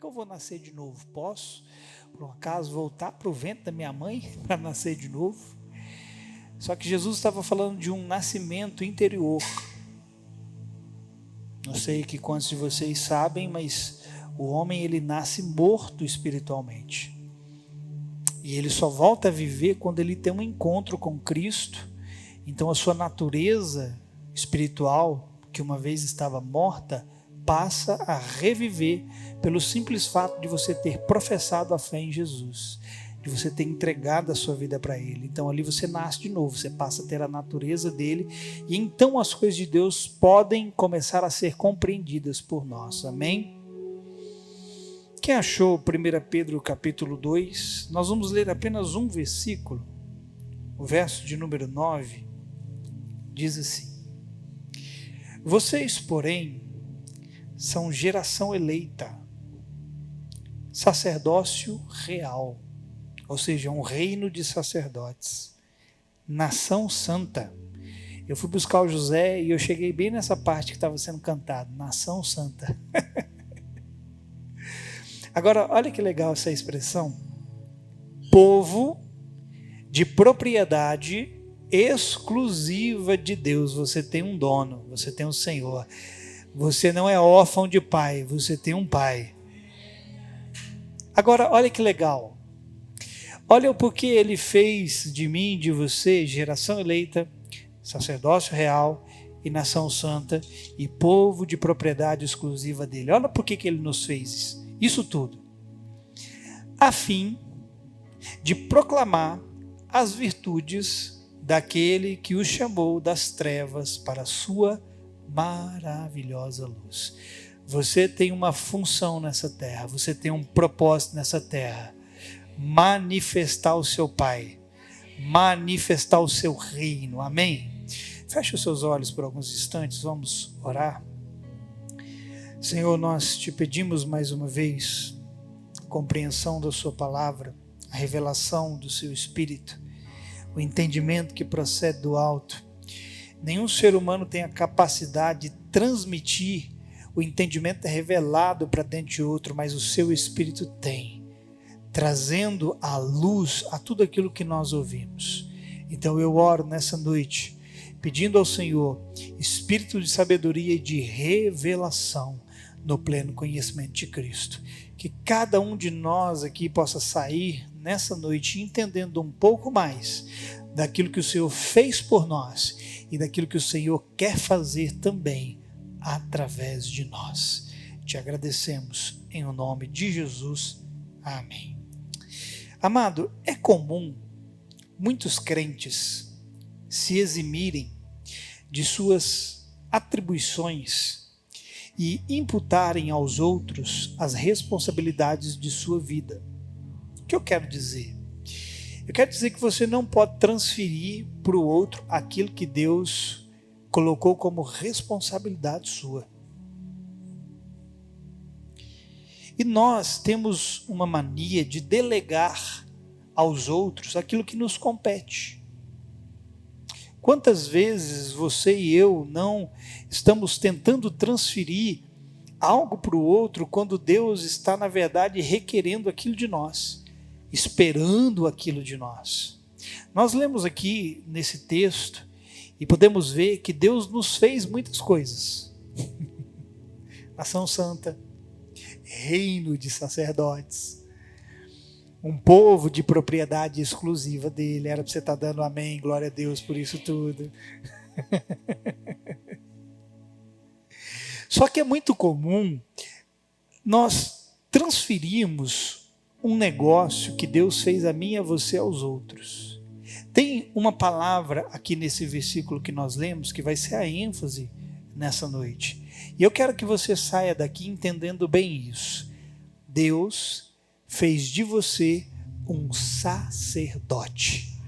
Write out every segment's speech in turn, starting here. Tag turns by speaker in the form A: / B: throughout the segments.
A: eu vou nascer de novo? Posso, por um acaso, voltar para o ventre da minha mãe para nascer de novo? Só que Jesus estava falando de um nascimento interior. Não sei que quantos de vocês sabem, mas o homem ele nasce morto espiritualmente. E ele só volta a viver quando ele tem um encontro com Cristo. Então a sua natureza espiritual, que uma vez estava morta, passa a reviver pelo simples fato de você ter professado a fé em Jesus, de você ter entregado a sua vida para Ele. Então ali você nasce de novo, você passa a ter a natureza dele, e então as coisas de Deus podem começar a ser compreendidas por nós. Amém? Quem achou 1 Pedro capítulo 2? Nós vamos ler apenas um versículo, o verso de número 9, diz assim: vocês, porém, são geração eleita, sacerdócio real, ou seja, um reino de sacerdotes, nação santa. Eu fui buscar o José e eu cheguei bem nessa parte que estava sendo cantado, nação santa. Agora, olha que legal essa expressão, povo de propriedade exclusiva de Deus. Você tem um dono, você tem um Senhor. Você não é órfão de pai, você tem um pai. Agora, olha que legal. Olha o porquê ele fez de mim, de você, geração eleita, sacerdócio real e nação santa e povo de propriedade exclusiva dele. Olha por que ele nos fez isso tudo. A fim de proclamar as virtudes daquele que os chamou das trevas para a sua maravilhosa luz. Você tem uma função nessa terra, você tem um propósito nessa terra: manifestar o seu Pai, manifestar o seu reino. Amém? Feche os seus olhos por alguns instantes, vamos orar. Senhor, nós te pedimos mais uma vez a compreensão da sua palavra, a revelação do seu Espírito, o entendimento que procede do alto. Nenhum ser humano tem a capacidade de transmitir o entendimento revelado para dentro de outro, mas o seu Espírito tem, trazendo à luz a tudo aquilo que nós ouvimos. Então eu oro nessa noite, pedindo ao Senhor Espírito de sabedoria e de revelação no pleno conhecimento de Cristo. Que cada um de nós aqui possa sair nessa noite entendendo um pouco mais daquilo que o Senhor fez por nós e daquilo que o Senhor quer fazer também através de nós. Te agradecemos em o nome de Jesus. Amém. Amado, é comum muitos crentes se eximirem de suas atribuições e imputarem aos outros as responsabilidades de sua vida. O que eu quero dizer? Eu quero dizer que você não pode transferir para o outro aquilo que Deus colocou como responsabilidade sua. E nós temos uma mania de delegar aos outros aquilo que nos compete. Quantas vezes você e eu não estamos tentando transferir algo para o outro quando Deus está, na verdade, requerendo aquilo de nós, esperando aquilo de nós? Nós lemos aqui nesse texto e podemos ver que Deus nos fez muitas coisas. Nação santa, reino de sacerdotes, um povo de propriedade exclusiva dele. Era para você estar dando amém, glória a Deus por isso tudo. Só que é muito comum nós transferirmos um negócio que Deus fez a mim e a você aos outros. Tem uma palavra aqui nesse versículo que nós lemos que vai ser a ênfase nessa noite. E eu quero que você saia daqui entendendo bem isso. Deus fez de você um sacerdote.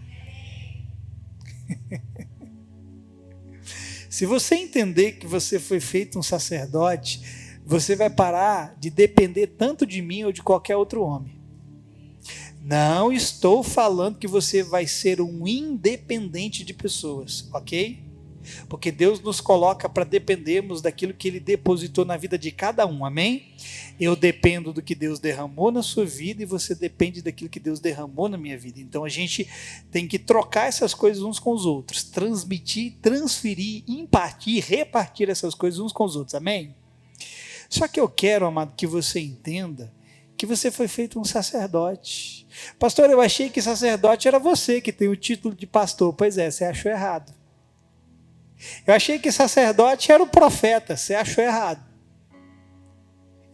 A: Se você entender que você foi feito um sacerdote, você vai parar de depender tanto de mim ou de qualquer outro homem. Não estou falando que você vai ser um independente de pessoas, ok? Porque Deus nos coloca para dependermos daquilo que Ele depositou na vida de cada um, amém? Eu dependo do que Deus derramou na sua vida e você depende daquilo que Deus derramou na minha vida. Então a gente tem que trocar essas coisas uns com os outros, transmitir, transferir, impartir, repartir essas coisas uns com os outros, amém? Só que eu quero, amado, que você entenda que você foi feito um sacerdote. Pastor, eu achei que sacerdote era você que tem o título de pastor. Pois é, você achou errado. Eu achei que sacerdote era o profeta, você achou errado.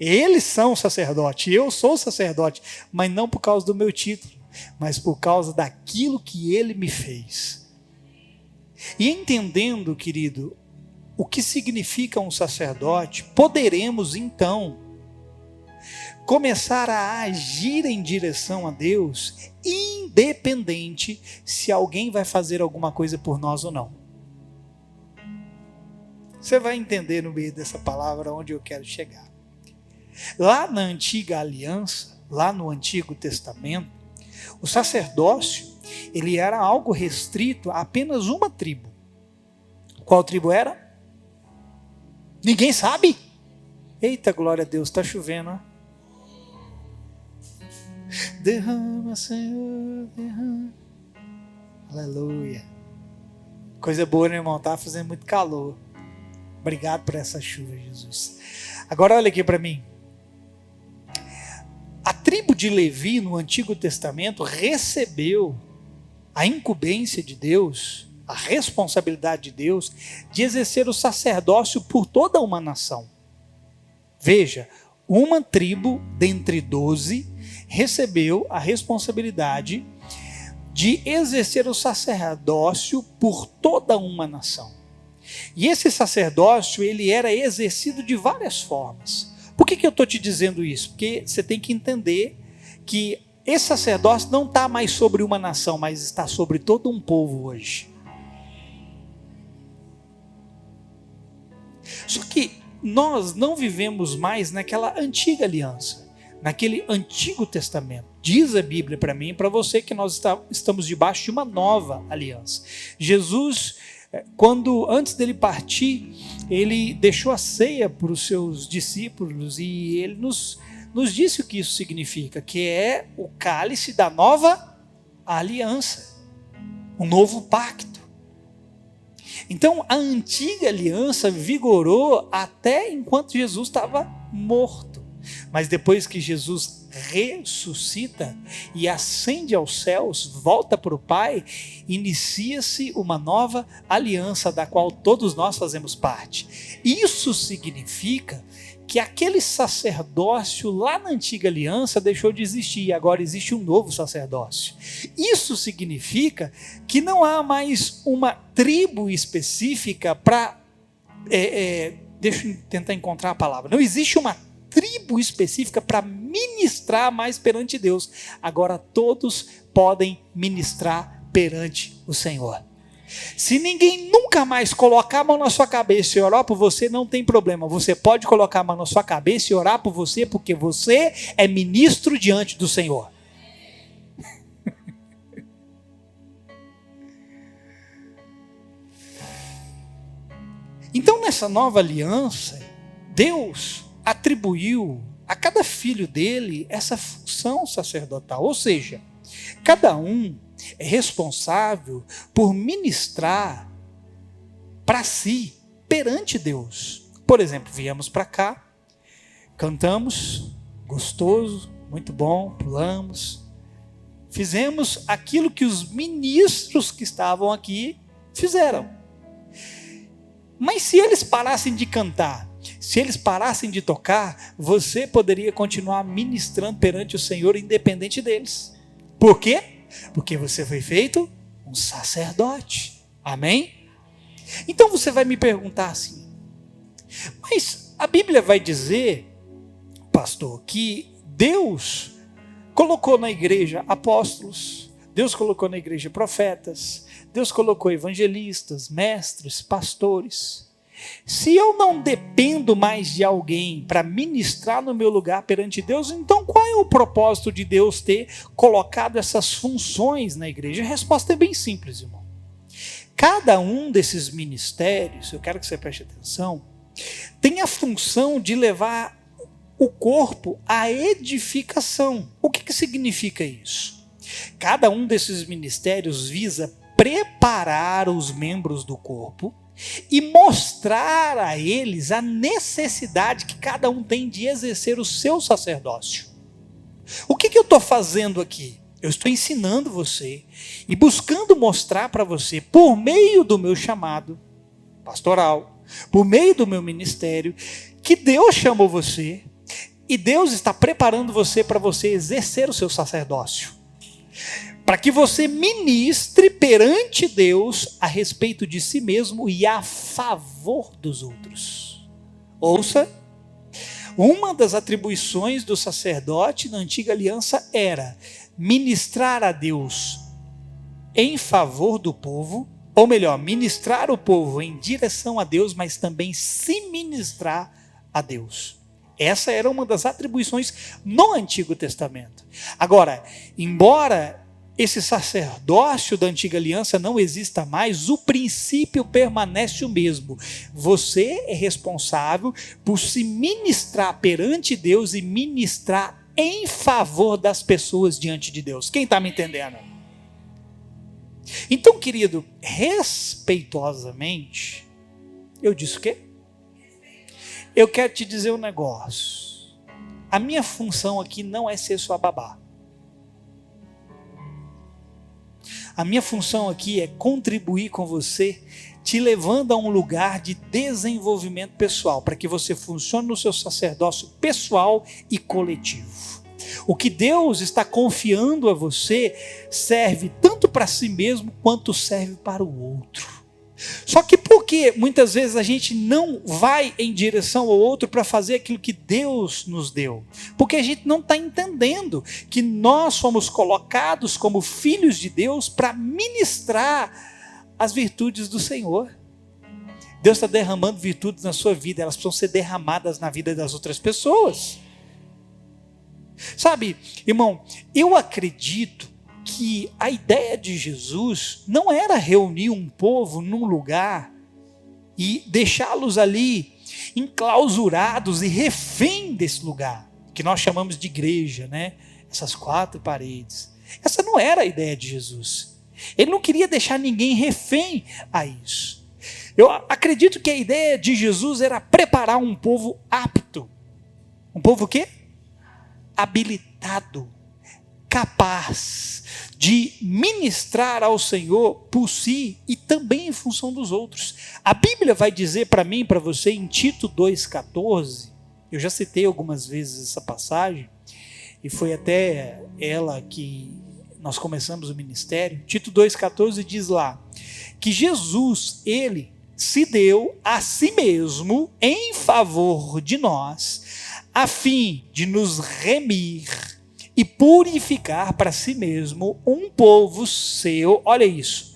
A: Eles são sacerdote, eu sou sacerdote, mas não por causa do meu título, mas por causa daquilo que ele me fez. E entendendo, querido, o que significa um sacerdote, poderemos então começar a agir em direção a Deus, independente se alguém vai fazer alguma coisa por nós ou não. Você vai entender no meio dessa palavra onde eu quero chegar. Lá na antiga aliança, lá no Antigo Testamento, o sacerdócio, ele era algo restrito a apenas uma tribo. Qual tribo era? Ninguém sabe? Eita, glória a Deus, está chovendo, ó. Derrama, Senhor, derrama. Aleluia. Coisa boa, né, irmão? Tá fazendo muito calor. Obrigado por essa chuva, Jesus. Agora olha aqui para mim. A tribo de Levi no Antigo Testamento recebeu a incumbência de Deus, a responsabilidade de Deus, de exercer o sacerdócio por toda uma nação. Veja, uma tribo dentre 12 recebeu a responsabilidade de exercer o sacerdócio por toda uma nação. E esse sacerdócio, ele era exercido de várias formas. Por que eu estou te dizendo isso? Porque você tem que entender que esse sacerdócio não está mais sobre uma nação, mas está sobre todo um povo hoje. Só que nós não vivemos mais naquela antiga aliança, naquele Antigo Testamento. Diz a Bíblia para mim e para você que nós estamos debaixo de uma nova aliança. Jesus, antes dele partir, ele deixou a ceia para os seus discípulos e ele nos disse o que isso significa, que é o cálice da nova aliança, um novo pacto. Então a antiga aliança vigorou até enquanto Jesus estava morto. Mas depois que Jesus ressuscita e ascende aos céus, volta para o Pai, inicia-se uma nova aliança da qual todos nós fazemos parte. Isso significa que aquele sacerdócio lá na antiga aliança deixou de existir e agora existe um novo sacerdócio. Isso significa que não há mais uma tribo específica para... deixa eu tentar encontrar a palavra. Não existe uma tribo específica para ministrar mais perante Deus. Agora todos podem ministrar perante o Senhor. Se ninguém nunca mais colocar a mão na sua cabeça e orar por você, não tem problema. Você pode colocar a mão na sua cabeça e orar por você, porque você é ministro diante do Senhor. Então, nessa nova aliança, Deus atribuiu a cada filho dele essa função sacerdotal. Ou seja, cada um é responsável por ministrar para si perante Deus. Por exemplo, viemos para cá, cantamos, gostoso, muito bom, pulamos, fizemos aquilo que os ministros que estavam aqui fizeram. Mas se eles parassem de cantar, se eles parassem de tocar, você poderia continuar ministrando perante o Senhor independente deles. Por quê? Porque você foi feito um sacerdote. Amém? Então você vai me perguntar assim, mas a Bíblia vai dizer, pastor, que Deus colocou na igreja apóstolos, Deus colocou na igreja profetas, Deus colocou evangelistas, mestres, pastores. Se eu não dependo mais de alguém para ministrar no meu lugar perante Deus, então qual é o propósito de Deus ter colocado essas funções na igreja? A resposta é bem simples, irmão. Cada um desses ministérios, eu quero que você preste atenção, tem a função de levar o corpo à edificação. O que significa isso? Cada um desses ministérios visa preparar os membros do corpo e mostrar a eles a necessidade que cada um tem de exercer o seu sacerdócio. O que eu estou fazendo aqui? Eu estou ensinando você e buscando mostrar para você, por meio do meu chamado pastoral, por meio do meu ministério, que Deus chamou você e Deus está preparando você para você exercer o seu sacerdócio. Para que você ministre perante Deus a respeito de si mesmo e a favor dos outros. Ouça, uma das atribuições do sacerdote na antiga aliança era ministrar a Deus em favor do povo, ou melhor, ministrar o povo em direção a Deus, mas também se ministrar a Deus. Essa era uma das atribuições no Antigo Testamento. Agora, embora esse sacerdócio da antiga aliança não exista mais, o princípio permanece o mesmo. Você é responsável por se ministrar perante Deus e ministrar em favor das pessoas diante de Deus. Quem está me entendendo? Então, querido, respeitosamente, eu disse o quê? Eu quero te dizer um negócio. A minha função aqui não é ser sua babá. A minha função aqui é contribuir com você, te levando a um lugar de desenvolvimento pessoal, para que você funcione no seu sacerdócio pessoal e coletivo. O que Deus está confiando a você serve tanto para si mesmo quanto serve para o outro. Só que por que muitas vezes a gente não vai em direção ao outro para fazer aquilo que Deus nos deu? Porque a gente não está entendendo que nós fomos colocados como filhos de Deus para ministrar as virtudes do Senhor. Deus está derramando virtudes na sua vida, elas precisam ser derramadas na vida das outras pessoas. Sabe, irmão, eu acredito que a ideia de Jesus não era reunir um povo num lugar e deixá-los ali enclausurados e refém desse lugar, que nós chamamos de igreja, né? Essas quatro paredes. Essa não era a ideia de Jesus. Ele não queria deixar ninguém refém a isso. Eu acredito que a ideia de Jesus era preparar um povo apto. Um povo o quê? Habilitado, capaz de ministrar ao Senhor por si e também em função dos outros. A Bíblia vai dizer para mim e para você em Tito 2,14, eu já citei algumas vezes essa passagem, e foi até ela que nós começamos o ministério. Tito 2,14 diz lá, que Jesus, ele se deu a si mesmo em favor de nós, a fim de nos remir e purificar para si mesmo um povo seu. Olha isso,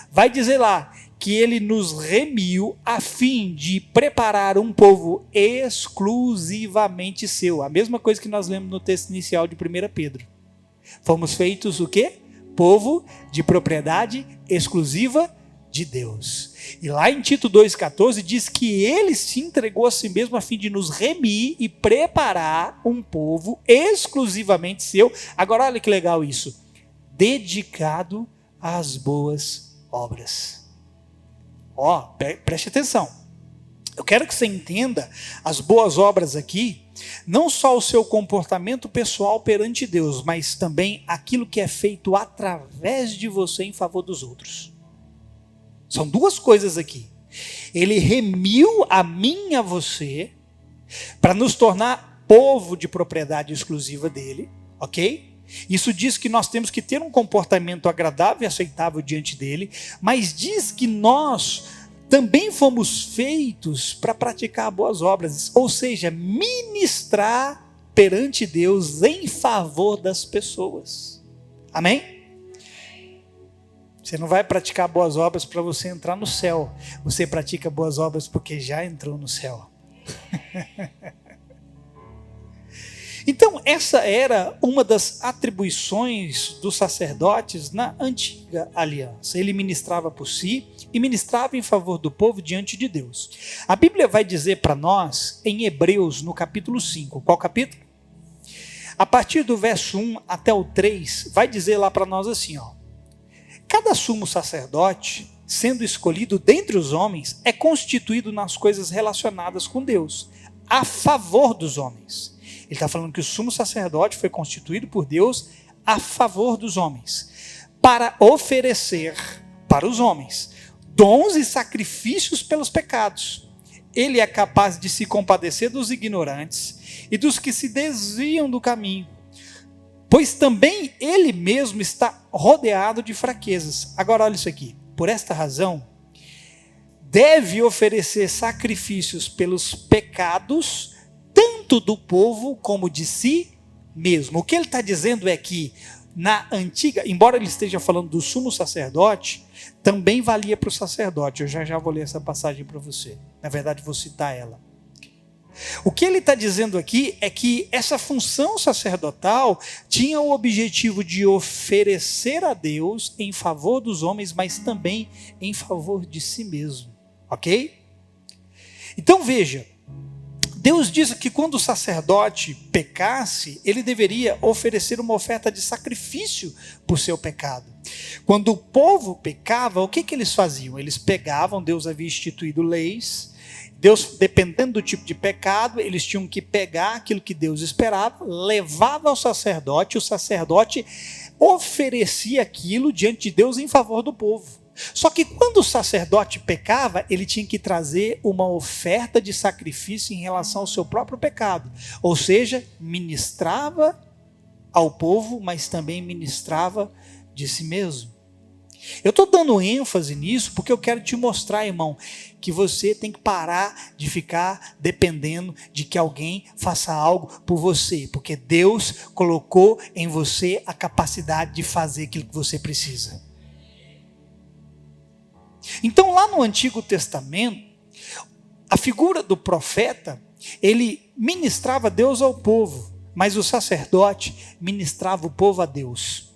A: vai dizer lá que ele nos remiu a fim de preparar um povo exclusivamente seu. A mesma coisa que nós lemos no texto inicial de 1 Pedro. Fomos feitos o quê? Povo de propriedade exclusiva de Deus. E lá em Tito 2,14 diz que ele se entregou a si mesmo a fim de nos remir e preparar um povo exclusivamente seu. Agora olha que legal isso. Dedicado às boas obras. Preste atenção. Eu quero que você entenda as boas obras aqui, não só o seu comportamento pessoal perante Deus, mas também aquilo que é feito através de você em favor dos outros. São duas coisas aqui. Ele remiu a mim e a você para nos tornar povo de propriedade exclusiva dele, ok? Isso diz que nós temos que ter um comportamento agradável e aceitável diante dele, mas diz que nós também fomos feitos para praticar boas obras, ou seja, ministrar perante Deus em favor das pessoas. Amém? Você não vai praticar boas obras para você entrar no céu. Você pratica boas obras porque já entrou no céu. Então, essa era uma das atribuições dos sacerdotes na antiga aliança. Ele ministrava por si e ministrava em favor do povo diante de Deus. A Bíblia vai dizer para nós, em Hebreus, no capítulo 5, qual capítulo? A partir do verso 1 até o 3, vai dizer lá para nós assim, ó: cada sumo sacerdote, sendo escolhido dentre os homens, é constituído nas coisas relacionadas com Deus, a favor dos homens. Ele está falando que o sumo sacerdote foi constituído por Deus a favor dos homens, para oferecer para os homens dons e sacrifícios pelos pecados. Ele é capaz de se compadecer dos ignorantes e dos que se desviam do caminho, pois também ele mesmo está rodeado de fraquezas. Agora olha isso aqui. Por esta razão, deve oferecer sacrifícios pelos pecados, tanto do povo como de si mesmo. O que ele está dizendo é que na antiga, embora ele esteja falando do sumo sacerdote, também valia para o sacerdote. Eu já vou ler essa passagem para você. Na verdade, vou citar ela. O que ele está dizendo aqui é que essa função sacerdotal tinha o objetivo de oferecer a Deus em favor dos homens, mas também em favor de si mesmo, ok? Então veja, Deus diz que quando o sacerdote pecasse, ele deveria oferecer uma oferta de sacrifício por seu pecado. Quando o povo pecava, o que eles faziam? Eles pegavam, Deus havia instituído leis, Deus, dependendo do tipo de pecado, eles tinham que pegar aquilo que Deus esperava, levava ao sacerdote, o sacerdote oferecia aquilo diante de Deus em favor do povo. Só que quando o sacerdote pecava, ele tinha que trazer uma oferta de sacrifício em relação ao seu próprio pecado. Ou seja, ministrava ao povo, mas também ministrava de si mesmo. Eu estou dando ênfase nisso porque eu quero te mostrar, irmão, que você tem que parar de ficar dependendo de que alguém faça algo por você, porque Deus colocou em você a capacidade de fazer aquilo que você precisa. Então, lá no Antigo Testamento, a figura do profeta, ele ministrava Deus ao povo, mas o sacerdote ministrava o povo a Deus.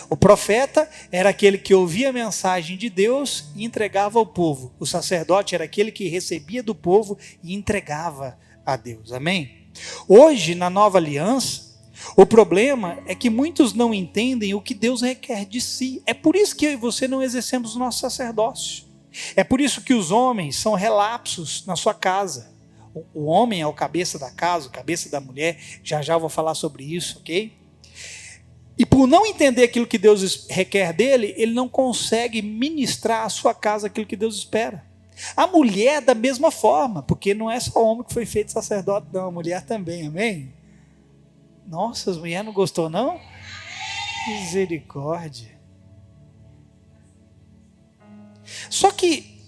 A: O profeta era aquele que ouvia a mensagem de Deus e entregava ao povo. O sacerdote era aquele que recebia do povo e entregava a Deus. Amém? Hoje, na nova aliança, o problema é que muitos não entendem o que Deus requer de si. É por isso que eu e você não exercemos o nosso sacerdócio. É por isso que os homens são relapsos na sua casa. O homem é o cabeça da casa, o cabeça da mulher. Já eu vou falar sobre isso, ok? E por não entender aquilo que Deus requer dele, ele não consegue ministrar à sua casa aquilo que Deus espera. A mulher da mesma forma, porque não é só o homem que foi feito sacerdote, não, a mulher também, amém? Nossa, as mulheres não gostou, não? Misericórdia. Só que,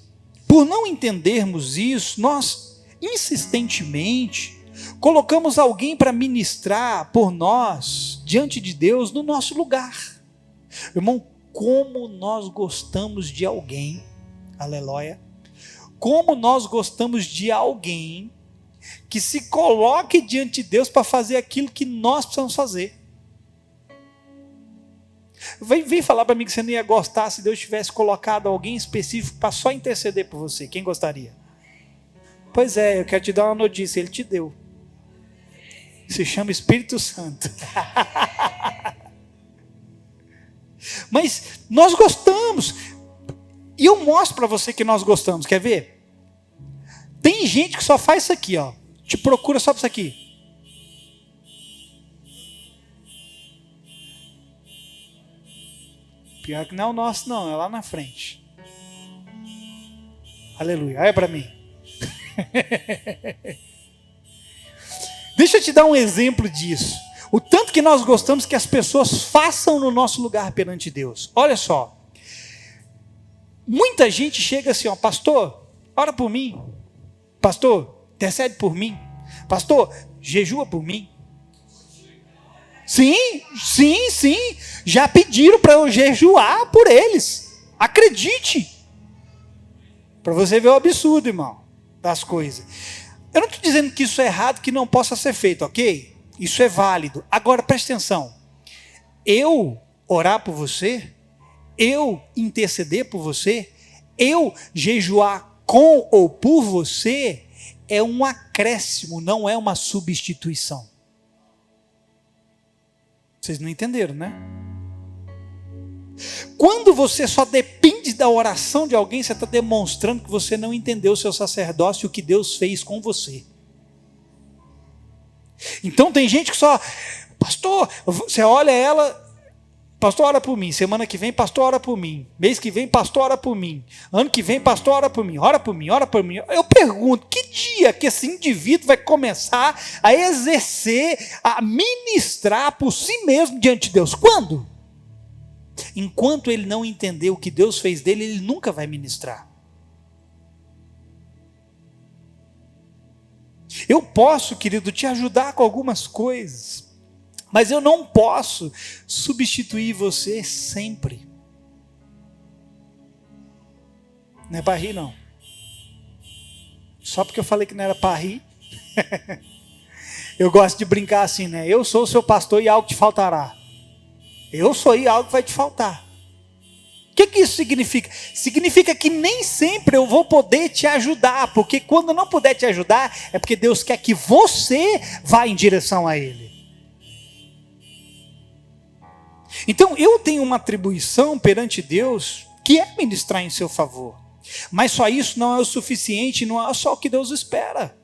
A: por não entendermos isso, nós insistentemente colocamos alguém para ministrar por nós, diante de Deus, no nosso lugar. Irmão, como nós gostamos de alguém, aleluia, como nós gostamos de alguém que se coloque diante de Deus para fazer aquilo que nós precisamos fazer. Vem falar para mim que você não ia gostar se Deus tivesse colocado alguém específico para só interceder por você. Quem gostaria? Pois é, eu quero te dar uma notícia, Ele te deu. Se chama Espírito Santo. Mas nós gostamos. E eu mostro para você que nós gostamos. Quer ver? Tem gente que só faz isso aqui, ó. Te procura só para isso aqui. Pior que não é o nosso, não. É lá na frente. Aleluia. Olha para mim. Deixa eu te dar um exemplo disso. O tanto que nós gostamos que as pessoas façam no nosso lugar perante Deus. Olha só. Muita gente chega assim, ó, pastor, ora por mim. Pastor, intercede por mim. Pastor, jejua por mim. Sim. Já pediram para eu jejuar por eles. Acredite. Para você ver o absurdo, irmão, das coisas. Eu não estou dizendo que isso é errado, que não possa ser feito, ok? Isso é válido. Agora, preste atenção. Eu orar por você, eu interceder por você, eu jejuar com ou por você, é um acréscimo, não é uma substituição. Vocês não entenderam, né? Quando você só depende da oração de alguém, você está demonstrando que você não entendeu o seu sacerdócio e o que Deus fez com você. Então tem gente que só, pastor, você olha ela, pastor ora por mim, semana que vem pastor ora por mim, mês que vem pastor ora por mim, ano que vem pastor ora por mim, ora por mim, ora por mim. Eu pergunto, que dia que esse indivíduo vai começar a exercer, a ministrar por si mesmo diante de Deus? Quando? Enquanto ele não entender o que Deus fez dele, ele nunca vai ministrar. Eu posso, querido, te ajudar com algumas coisas, mas eu não posso substituir você sempre. Não é para rir, não. Só porque eu falei que não era para rir. Eu gosto de brincar assim, né? Eu sou o seu pastor e algo te faltará. Eu sou e algo vai te faltar. O que isso significa? Significa que nem sempre eu vou poder te ajudar, porque quando eu não puder te ajudar, é porque Deus quer que você vá em direção a Ele. Então eu tenho uma atribuição perante Deus, que é ministrar em seu favor. Mas só isso não é o suficiente, não é só o que Deus espera.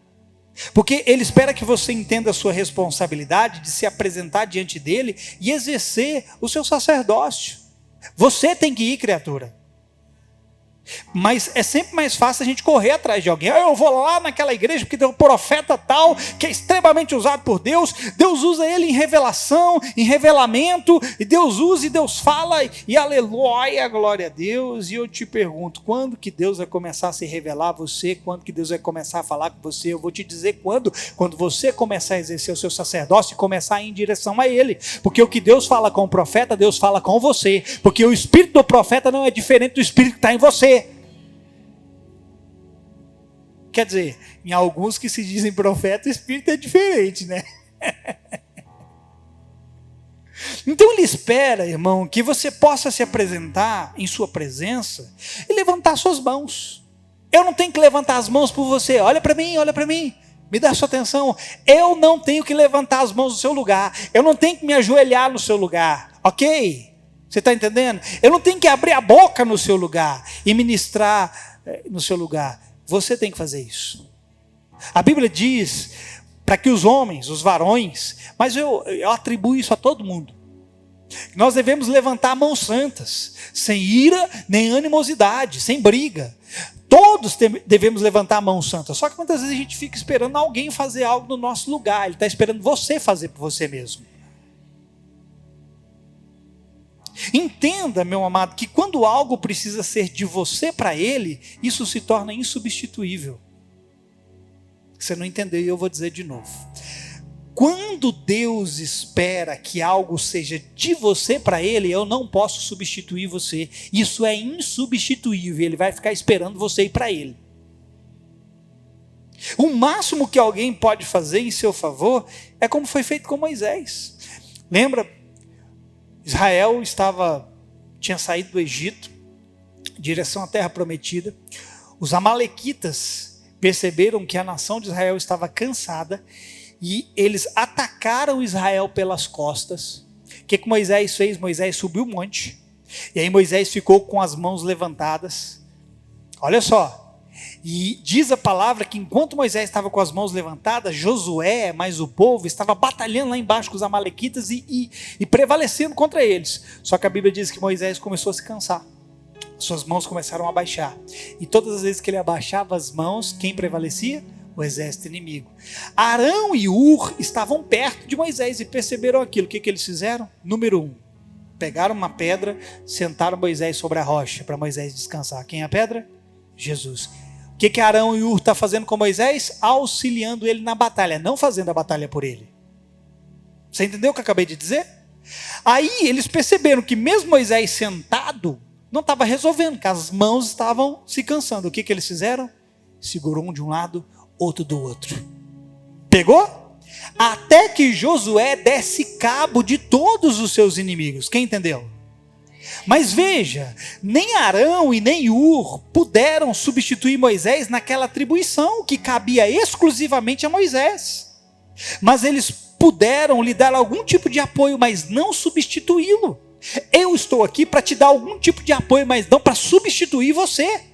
A: Porque Ele espera que você entenda a sua responsabilidade de se apresentar diante dEle e exercer o seu sacerdócio. Você tem que ir, criatura. Mas é sempre mais fácil a gente correr atrás de alguém. Eu vou lá naquela igreja porque tem um profeta tal, que é extremamente usado por Deus. Deus usa ele em revelação, em revelamento. E Deus usa e Deus fala. E aleluia, glória a Deus. E eu te pergunto, quando que Deus vai começar a se revelar a você? Quando que Deus vai começar a falar com você? Eu vou te dizer quando. Quando você começar a exercer o seu sacerdócio e começar a ir em direção a Ele. Porque o que Deus fala com o profeta, Deus fala com você. Porque o espírito do profeta não é diferente do espírito que está em você. Quer dizer, em alguns que se dizem profeta, o espírito é diferente, né? Então ele espera, irmão, que você possa se apresentar em sua presença e levantar suas mãos. Eu não tenho que levantar as mãos por você. Olha para mim, me dá sua atenção. Eu não tenho que levantar as mãos no seu lugar. Eu não tenho que me ajoelhar no seu lugar, ok? Você está entendendo? Eu não tenho que abrir a boca no seu lugar e ministrar no seu lugar. Você tem que fazer isso. A Bíblia diz para que os homens, os varões, mas eu atribuo isso a todo mundo, nós devemos levantar mãos santas, sem ira nem animosidade, sem briga. Todos devemos levantar mãos santas. Só que muitas vezes a gente fica esperando alguém fazer algo no nosso lugar. Ele está esperando você fazer por você mesmo. Entenda, meu amado, que quando algo precisa ser de você para Ele, isso se torna insubstituível. Você não entendeu e eu vou dizer de novo. Quando Deus espera que algo seja de você para Ele, eu não posso substituir você. Isso é insubstituível. Ele vai ficar esperando você ir para Ele. O máximo que alguém pode fazer em seu favor é como foi feito com Moisés. Lembra? Israel tinha saído do Egito, em direção à terra prometida. Os amalequitas perceberam que a nação de Israel estava cansada e eles atacaram Israel pelas costas. O que Moisés fez? Moisés subiu o monte, e aí Moisés ficou com as mãos levantadas. Olha só. E diz a palavra que enquanto Moisés estava com as mãos levantadas, Josué, mais o povo, estava batalhando lá embaixo com os amalequitas e prevalecendo contra eles. Só que a Bíblia diz que Moisés começou a se cansar. Suas mãos começaram a baixar. E todas as vezes que ele abaixava as mãos, quem prevalecia? O exército inimigo. Arão e Ur estavam perto de Moisés e perceberam aquilo. O que eles fizeram? Número 1. Pegaram uma pedra, sentaram Moisés sobre a rocha para Moisés descansar. Quem é a pedra? Jesus. O que Arão e Ur estão fazendo com Moisés? Auxiliando ele na batalha, não fazendo a batalha por ele. Você entendeu o que eu acabei de dizer? Aí eles perceberam que mesmo Moisés sentado, não estava resolvendo, que as mãos estavam se cansando. O que eles fizeram? Segurou um de um lado, outro do outro. Pegou? até que Josué desse cabo de todos os seus inimigos. Quem entendeu? Mas veja, nem Arão e nem Ur puderam substituir Moisés naquela atribuição que cabia exclusivamente a Moisés. Mas eles puderam lhe dar algum tipo de apoio, mas não substituí-lo. Eu estou aqui para te dar algum tipo de apoio, mas não para substituir você.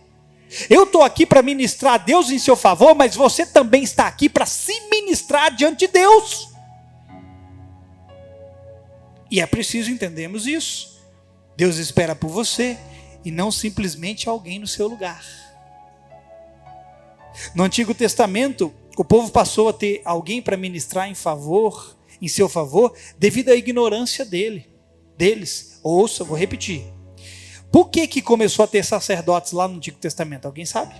A: Eu estou aqui para ministrar a Deus em seu favor, mas você também está aqui para se ministrar diante de Deus. E é preciso entendermos isso. Deus espera por você e não simplesmente alguém no seu lugar. No Antigo Testamento, o povo passou a ter alguém para ministrar em seu favor, devido à ignorância deles. Ouça, vou repetir. Por que começou a ter sacerdotes lá no Antigo Testamento? Alguém sabe?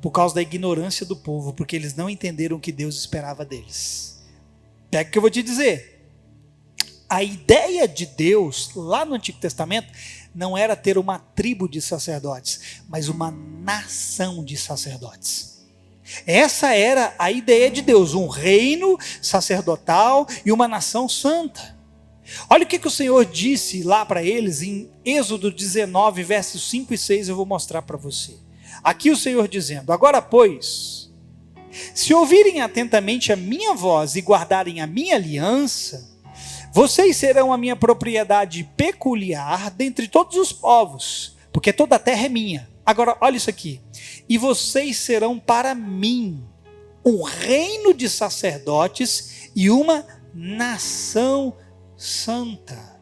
A: Por causa da ignorância do povo, porque eles não entenderam o que Deus esperava deles. Pega o que eu vou te dizer. A ideia de Deus, lá no Antigo Testamento, não era ter uma tribo de sacerdotes, mas uma nação de sacerdotes. Essa era a ideia de Deus, um reino sacerdotal e uma nação santa. Olha o que o Senhor disse lá para eles em Êxodo 19, versos 5 e 6, eu vou mostrar para você. Aqui o Senhor dizendo: agora pois, se ouvirem atentamente a minha voz e guardarem a minha aliança, vocês serão a minha propriedade peculiar dentre todos os povos, porque toda a terra é minha. Agora, olha isso aqui. E vocês serão para mim um reino de sacerdotes e uma nação santa.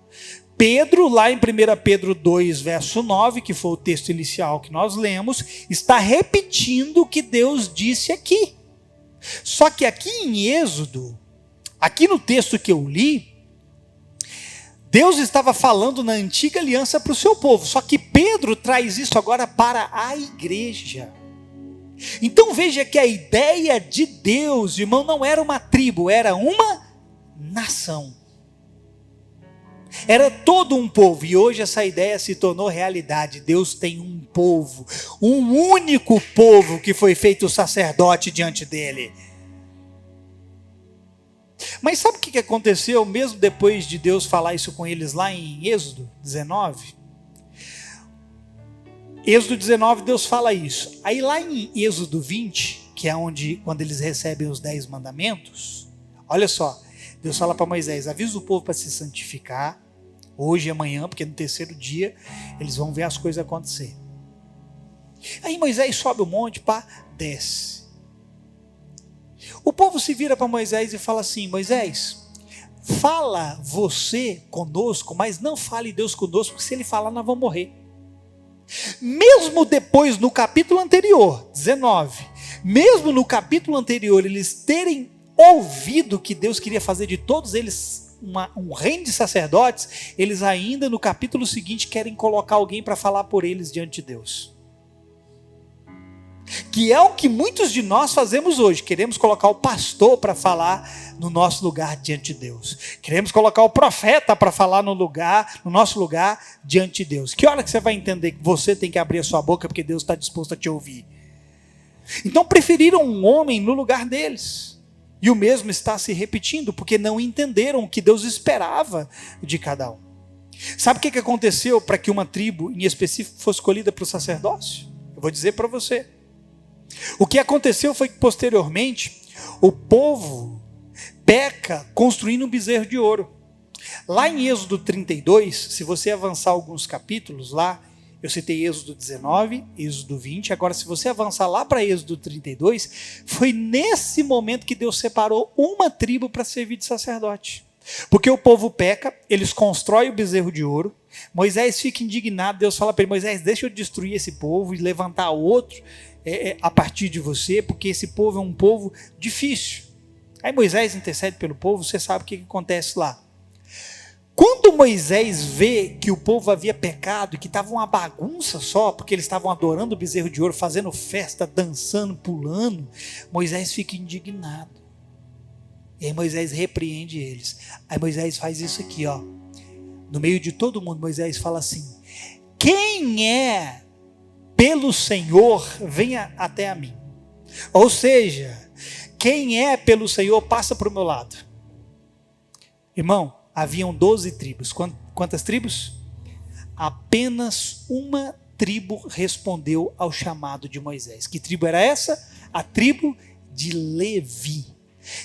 A: Pedro, lá em 1 Pedro 2, verso 9, que foi o texto inicial que nós lemos, está repetindo o que Deus disse aqui. Só que aqui em Êxodo, aqui no texto que eu li, Deus estava falando na antiga aliança para o seu povo, só que Pedro traz isso agora para a igreja. Então veja que a ideia de Deus, irmão, não era uma tribo, era uma nação. Era todo um povo, e hoje essa ideia se tornou realidade. Deus tem um povo, um único povo que foi feito sacerdote diante dele. Mas sabe o que aconteceu mesmo depois de Deus falar isso com eles lá em Êxodo 19? Êxodo 19, Deus fala isso. Aí lá em Êxodo 20, que é quando eles recebem os 10 mandamentos, olha só, Deus fala para Moisés: avisa o povo para se santificar, hoje e amanhã, porque no terceiro dia eles vão ver as coisas acontecer. Aí Moisés sobe o monte, desce. O povo se vira para Moisés e fala assim: Moisés, fala você conosco, mas não fale Deus conosco, porque se ele falar nós vamos morrer. Mesmo depois, no capítulo anterior, 19, mesmo no capítulo anterior, eles terem ouvido que Deus queria fazer de todos eles um reino de sacerdotes, eles ainda no capítulo seguinte querem colocar alguém para falar por eles diante de Deus. Que é o que muitos de nós fazemos hoje. Queremos colocar o pastor para falar no nosso lugar diante de Deus. Queremos colocar o profeta para falar no nosso lugar diante de Deus. Que hora que você vai entender que você tem que abrir a sua boca porque Deus está disposto a te ouvir? Então preferiram um homem no lugar deles. E o mesmo está se repetindo, porque não entenderam o que Deus esperava de cada um. Sabe o que aconteceu para que uma tribo em específico fosse escolhida para o sacerdócio? Eu vou dizer para você. O que aconteceu foi que posteriormente o povo peca construindo um bezerro de ouro. Lá em Êxodo 32, se você avançar alguns capítulos lá, eu citei Êxodo 19, Êxodo 20, agora se você avançar lá para Êxodo 32, foi nesse momento que Deus separou uma tribo para servir de sacerdote. Porque o povo peca, eles constroem o bezerro de ouro, Moisés fica indignado, Deus fala para ele: Moisés, deixa eu destruir esse povo e levantar outro a partir de você, porque esse povo é um povo difícil. Aí Moisés intercede pelo povo, você sabe o que acontece lá. Quando Moisés vê que o povo havia pecado e que estava uma bagunça só, porque eles estavam adorando o bezerro de ouro, fazendo festa, dançando, pulando, Moisés fica indignado. E aí Moisés repreende eles. Aí Moisés faz isso aqui, no meio de todo mundo, Moisés fala assim: quem é pelo Senhor, venha até a mim. Ou seja, Quem é pelo Senhor, passa para o meu lado. Irmão, haviam 12 tribos. Quantas tribos? Apenas uma tribo respondeu ao chamado de Moisés. Que tribo era essa? A tribo de Levi.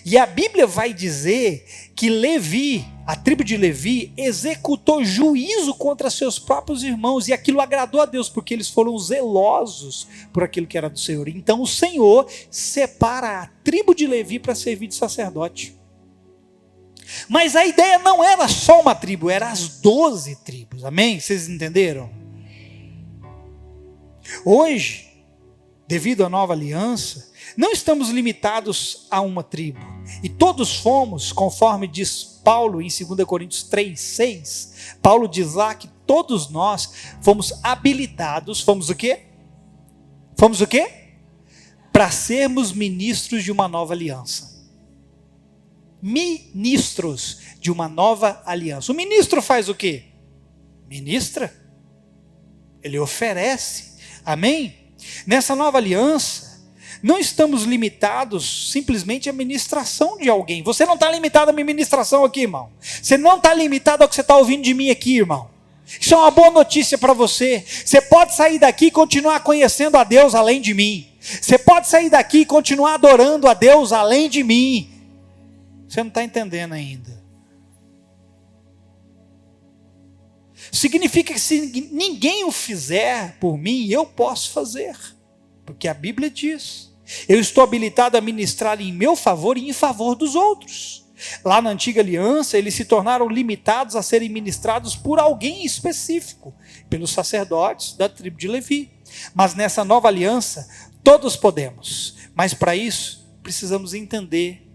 A: E a Bíblia vai dizer que Levi, a tribo de Levi, executou juízo contra seus próprios irmãos, e aquilo agradou a Deus, porque eles foram zelosos por aquilo que era do Senhor. Então o Senhor separa a tribo de Levi para servir de sacerdote. Mas a ideia não era só uma tribo, eram as 12 tribos, amém? Vocês entenderam? Hoje, devido à nova aliança, não estamos limitados a uma tribo. E todos fomos, conforme diz Paulo em 2 Coríntios 3:6, Paulo diz lá que todos nós fomos habilitados, fomos o quê? Fomos o quê? Para sermos ministros de uma nova aliança. Ministros de uma nova aliança. O ministro faz o quê? Ministra. Ele oferece. Amém? Nessa nova aliança, não estamos limitados simplesmente à ministração de alguém. Você não está limitado à minha ministração aqui, irmão. Você não está limitado ao que você está ouvindo de mim aqui, irmão. Isso é uma boa notícia para você. Você pode sair daqui e continuar conhecendo a Deus além de mim. Você pode sair daqui e continuar adorando a Deus além de mim. Você não está entendendo ainda. Significa que se ninguém o fizer por mim, eu posso fazer. Porque a Bíblia diz: eu estou habilitado a ministrar em meu favor e em favor dos outros. Lá na antiga aliança, eles se tornaram limitados a serem ministrados por alguém específico, pelos sacerdotes da tribo de Levi. Mas nessa nova aliança, todos podemos. Mas para isso, precisamos entender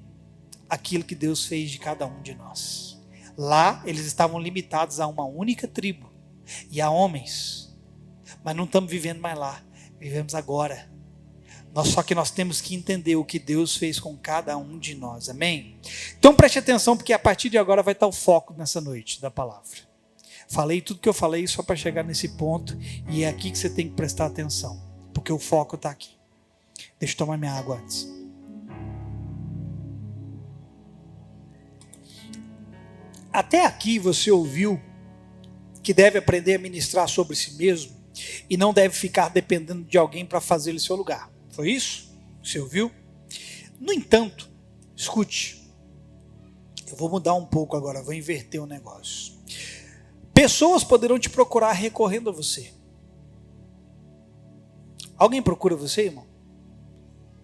A: aquilo que Deus fez de cada um de nós. Lá, eles estavam limitados a uma única tribo e a homens. Mas não estamos vivendo mais lá. Vivemos agora. Só que nós temos que entender o que Deus fez com cada um de nós. Amém? Então preste atenção, porque a partir de agora vai estar o foco nessa noite da palavra. Falei tudo que eu falei só para chegar nesse ponto, e é aqui que você tem que prestar atenção, porque o foco está aqui. Deixa eu tomar minha água antes. Até aqui você ouviu que deve aprender a ministrar sobre si mesmo e não deve ficar dependendo de alguém para fazer em seu lugar. Foi isso? Você ouviu? No entanto, escute, eu vou mudar um pouco agora, vou inverter o negócio. Pessoas poderão te procurar recorrendo a você. Alguém procura você, irmão?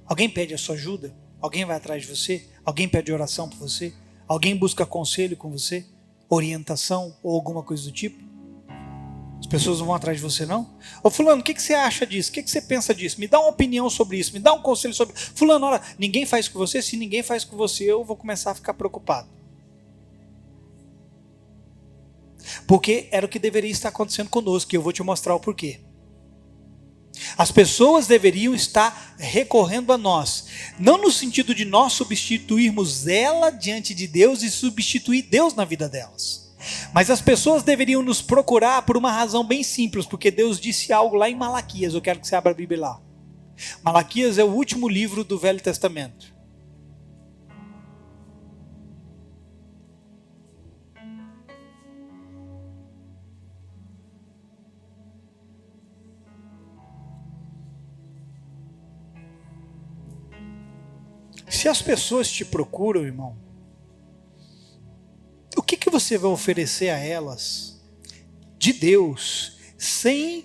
A: Alguém pede a sua ajuda? Alguém vai atrás de você? Alguém pede oração por você? Alguém busca conselho com você? Orientação ou alguma coisa do tipo? As pessoas não vão atrás de você, não? Ô fulano, o que você acha disso? O que você pensa disso? Me dá uma opinião sobre isso, me dá um conselho sobre isso. Fulano, olha, ninguém faz com você. Se ninguém faz com você, eu vou começar a ficar preocupado. Porque era o que deveria estar acontecendo conosco, e eu vou te mostrar o porquê. As pessoas deveriam estar recorrendo a nós, não no sentido de nós substituirmos ela diante de Deus e substituir Deus na vida delas. Mas as pessoas deveriam nos procurar por uma razão bem simples, porque Deus disse algo lá em Malaquias. Eu quero que você abra a Bíblia lá. Malaquias é o último livro do Velho Testamento. Se as pessoas te procuram, irmão, o que você vai oferecer a elas de Deus sem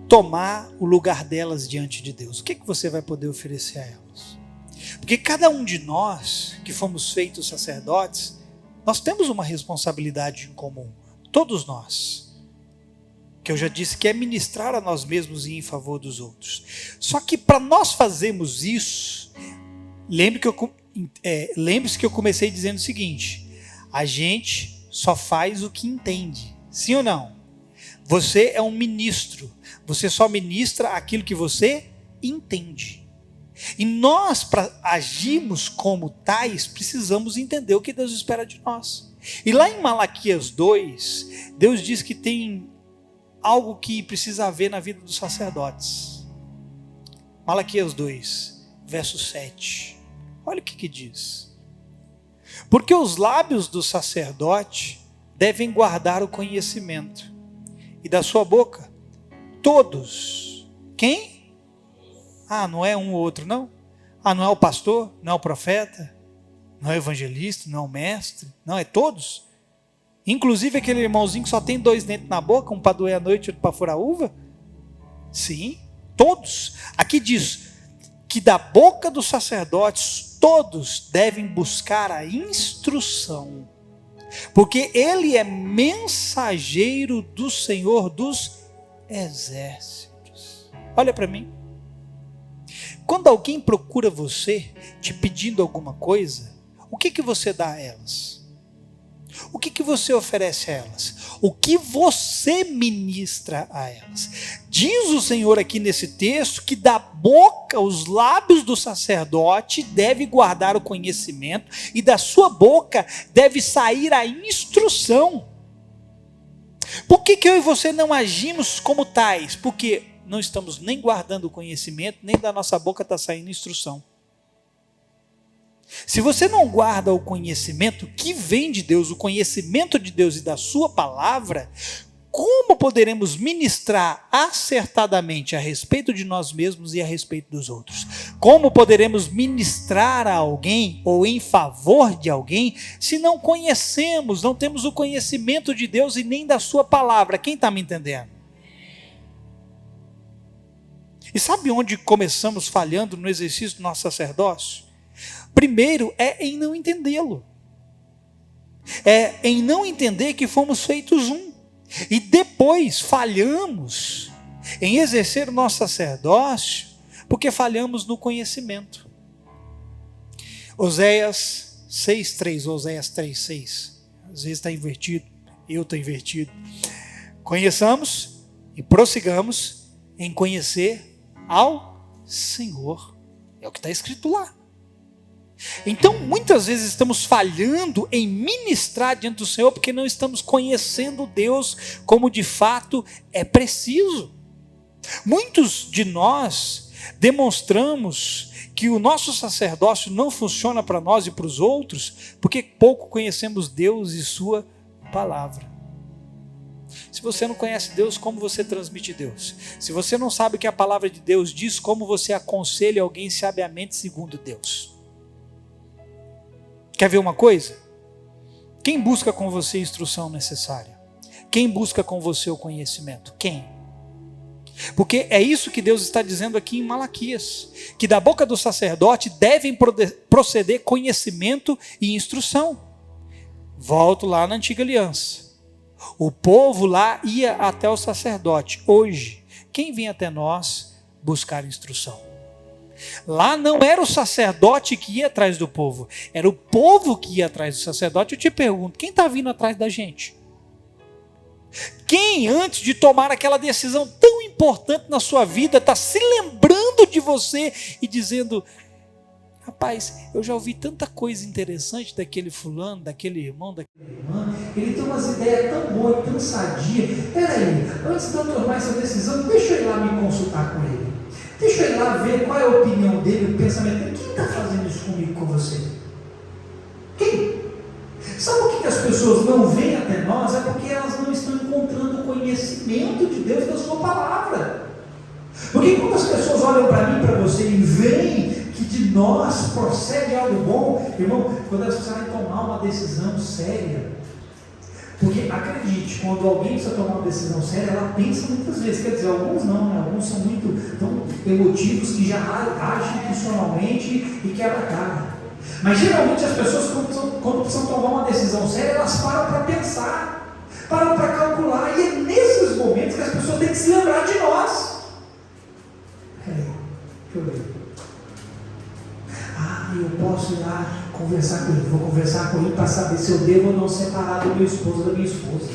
A: tomar o lugar delas diante de Deus? O que você vai poder oferecer a elas? Porque cada um de nós que fomos feitos sacerdotes, nós temos uma responsabilidade em comum, todos nós, que eu já disse que é ministrar a nós mesmos e em favor dos outros. Só que para nós fazermos isso, lembre-se que eu comecei dizendo o seguinte: a gente só faz o que entende, sim ou não? Você é um ministro, você só ministra aquilo que você entende. E nós, para agirmos como tais, precisamos entender o que Deus espera de nós. E lá em Malaquias 2, Deus diz que tem algo que precisa haver na vida dos sacerdotes. Malaquias 2, verso 7. Olha o que diz. Porque os lábios do sacerdote devem guardar o conhecimento, e da sua boca, todos. Quem? Não é um ou outro, não? Não é o pastor, não é o profeta, não é o evangelista, não é o mestre, não, é todos. Inclusive aquele irmãozinho que só tem 2 dentes na boca, um para doer a noite e outro para furar a uva. Sim, todos. Aqui diz que da boca dos sacerdotes todos devem buscar a instrução, porque ele é mensageiro do Senhor dos exércitos. Olha para mim. Quando alguém procura você, te pedindo alguma coisa, o que você dá a elas? O que você oferece a elas? O que você ministra a elas? Diz o Senhor aqui nesse texto que da boca, os lábios do sacerdote deve guardar o conhecimento, e da sua boca deve sair a instrução. Por que eu e você não agimos como tais? Porque não estamos nem guardando o conhecimento, nem da nossa boca está saindo instrução. Se você não guarda o conhecimento que vem de Deus, o conhecimento de Deus e da sua palavra, como poderemos ministrar acertadamente a respeito de nós mesmos e a respeito dos outros? Como poderemos ministrar a alguém ou em favor de alguém se não conhecemos, não temos o conhecimento de Deus e nem da sua palavra? Quem está me entendendo? E sabe onde começamos falhando no exercício do nosso sacerdócio? Primeiro é em não entendê-lo. É em não entender que fomos feitos um. E depois falhamos em exercer o nosso sacerdócio, porque falhamos no conhecimento. Oséias 6:3, Oséias 3:6. Às vezes está invertido, eu estou invertido. Conheçamos e prossigamos em conhecer ao Senhor. É o que está escrito lá. Então, muitas vezes estamos falhando em ministrar diante do Senhor, porque não estamos conhecendo Deus como de fato é preciso. Muitos de nós demonstramos que o nosso sacerdócio não funciona para nós e para os outros, porque pouco conhecemos Deus e sua palavra. Se você não conhece Deus, como você transmite Deus? Se você não sabe o que a palavra de Deus diz, como você aconselha alguém sabiamente segundo Deus? Quer ver uma coisa? Quem busca com você a instrução necessária? Quem busca com você o conhecimento? Quem? Porque é isso que Deus está dizendo aqui em Malaquias, que da boca do sacerdote devem proceder conhecimento e instrução. Volto lá na antiga aliança. O povo lá ia até o sacerdote. Hoje, quem vem até nós buscar instrução? Lá não era o sacerdote que ia atrás do povo, era o povo que ia atrás do sacerdote. Eu te pergunto, quem está vindo atrás da gente? Quem, antes de tomar aquela decisão tão importante na sua vida, está se lembrando de você e dizendo: rapaz, eu já ouvi tanta coisa interessante daquele fulano, daquele irmão, daquela irmã, ele tem umas ideias tão boas, tão sadias. Peraí, antes de eu tomar essa decisão, deixa eu ir lá me consultar com ele. Deixa eu ir lá ver qual é a opinião dele, o pensamento dele. Quem está fazendo isso comigo, com você? Quem? Sabe o que as pessoas não vêm até nós? É porque elas não estão encontrando o conhecimento de Deus da sua palavra. Porque quando as pessoas olham para mim, para você, e veem que de nós procede algo bom, irmão, quando elas precisarem tomar uma decisão séria, porque acredite, quando alguém precisa tomar uma decisão séria, ela pensa muitas vezes. Quer dizer, alguns não, né? Alguns são muito tão emotivos que já agem emocionalmente e quebra a cara. Mas geralmente as pessoas, quando precisam tomar uma decisão séria, elas param para pensar, param para calcular, e é nesses momentos que as pessoas têm que se lembrar de nós. Peraí, deixa eu ver. Eu posso ir lá conversar com ele, vou conversar com ele para saber se eu devo ou não separar do meu esposo ou da minha esposa.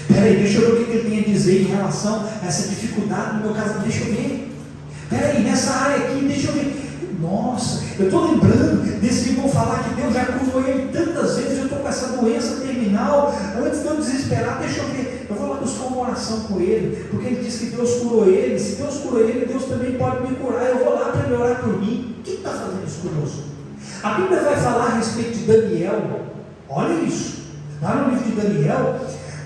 A: Peraí, deixa eu ver o que ele tem a dizer em relação a essa dificuldade no meu casamento, deixa eu ver. Peraí, nessa área aqui, deixa eu ver. Nossa, eu estou lembrando desse irmão falar que Deus já curou ele tantas vezes, eu estou com essa doença terminal, antes de eu desesperar, deixa eu ver. Eu vou lá buscar uma oração com ele, porque ele disse que Deus curou ele. Se Deus curou ele, Deus também pode me curar. Eu vou lá para ele orar por mim. que está fazendo isso conosco? A Bíblia vai falar a respeito de Daniel, olha isso, lá no livro de Daniel,